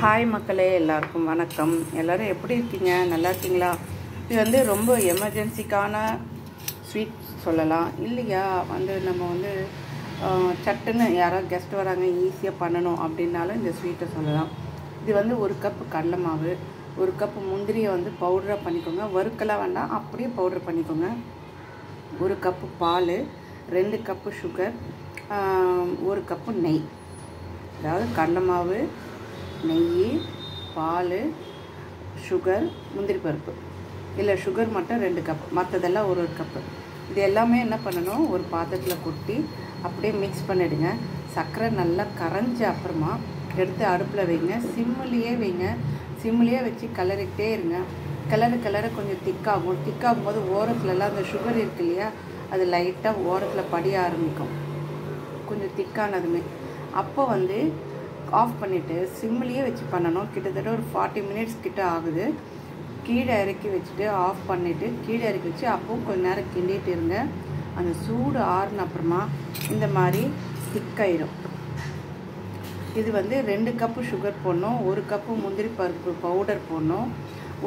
Hi மக்களே, எல்லாருக்கும் வணக்கம். எல்லோரும் எப்படி இருக்கீங்க? நல்லா இருக்கீங்களா? இது வந்து ரொம்ப எமர்ஜென்சிக்கான ஸ்வீட் சொல்லலாம் இல்லையா? நம்ம சட்டுன்னு யாராவது கெஸ்ட் வராங்க, ஈஸியாக பண்ணணும் அப்படின்னாலும் இந்த ஸ்வீட்டை சொல்லலாம். இது வந்து 1 கப்பு கடலை மாவு, 1 கப்பு முந்திரியை பவுடராக பண்ணிக்கோங்க. வறுக்கலாம் வேண்டாம், அப்படியே பவுடர் பண்ணிக்கோங்க. 1 கப்பு பால், 2 கப்பு சுகர், 1 கப்பு நெய். அதாவது கடலை மாவு, நெய், பால், சுகர், முந்திரி பருப்பு. இல்லை சுகர் மட்டும் 2 கப், மற்றதெல்லாம் 1 கப்பு. இது எல்லாமே என்ன பண்ணணும், ஒரு பாத்திரத்தில் கொட்டி அப்படியே மிக்ஸ் பண்ணிவிடுங்க. சர்க்கரை நல்லா கரைஞ்ச அப்புறமா எடுத்து அடுப்பில் வைங்க. சிம்மிலேயே வச்சு கிளறிக்கிட்டே இருங்க. கிளற கொஞ்சம் திக்காகும் போது ஓரத்துலலாம் அந்த சுகர் இருக்கு இல்லையா, அது லைட்டாக ஓரத்தில் படிய ஆரம்பிக்கும். கொஞ்சம் திக்கானதுமே அப்போ ஆஃப் பண்ணிவிட்டு சிம்மிலேயே வச்சு பண்ணணும். கிட்டத்தட்ட ஒரு 40 மினிட்ஸ் கிட்ட ஆகுது. கீழே இறக்கி வச்சுட்டு ஆஃப் பண்ணிவிட்டு கீழே இறக்கி வச்சு அப்பவும் கொஞ்சம் நேரம் கிண்டிகிட்டு இருங்க. அந்த சூடு ஆறுன அப்புறமா இந்த மாதிரி திக்காயிடும். இது 2 கப்பு சுகர் போடணும், 1 கப்பு முந்திரி பருப்பு பவுடர் போடணும்,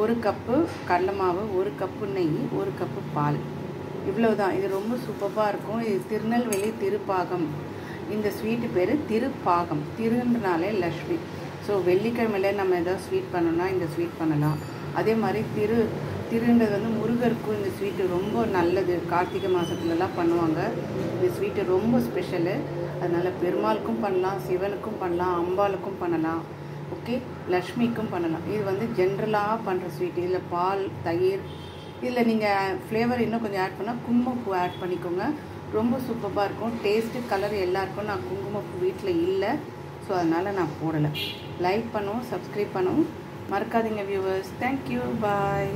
1 கப்பு கடலை மாவு, 1 கப்பு நெய், 1 கப்பு பால். இவ்வளவுதான். இது ரொம்ப சூப்பராக இருக்கும். இது திருநெல்வேலி திருப்பாகம். இந்த ஸ்வீட்டு பேர் திருப்பாகம். திருன்றனாலே லக்ஷ்மி. ஸோ வெள்ளிக்கிழமையில் நம்ம எதாவது ஸ்வீட் பண்ணோன்னா இந்த ஸ்வீட் பண்ணலாம். அதே மாதிரி திருன்றது முருகருக்கும் இந்த ஸ்வீட்டு ரொம்ப நல்லது. கார்த்திகை மாதத்துலலாம் பண்ணுவாங்க. இந்த ஸ்வீட்டு ரொம்ப ஸ்பெஷலு. அதனால் பெருமாளுக்கும் பண்ணலாம், சிவனுக்கும் பண்ணலாம், அம்பாளுக்கும் பண்ணலாம், ஓகே, லக்ஷ்மிக்கும் பண்ணலாம். இது ஜென்ரலாக பண்ணுற ஸ்வீட். இதில் பால், தயிர், இதில் நீங்கள் ஃப்ளேவர் இன்னும் கொஞ்சம் ஆட் பண்ணால் குங்குமப்பூ ஆட் பண்ணிக்கோங்க. ரொம்ப சூப்பராக இருக்கும். டேஸ்ட்டு, கலர் எல்லாருக்கும். நான் குங்குமப்பூ வீட்டில் இல்லை, ஸோ அதனால் நான் போடலை. லைக் பண்ணவும், சப்ஸ்கிரைப் பண்ணவும் மறக்காதீங்க வியூவர்ஸ். தேங்க்யூ, பாய்.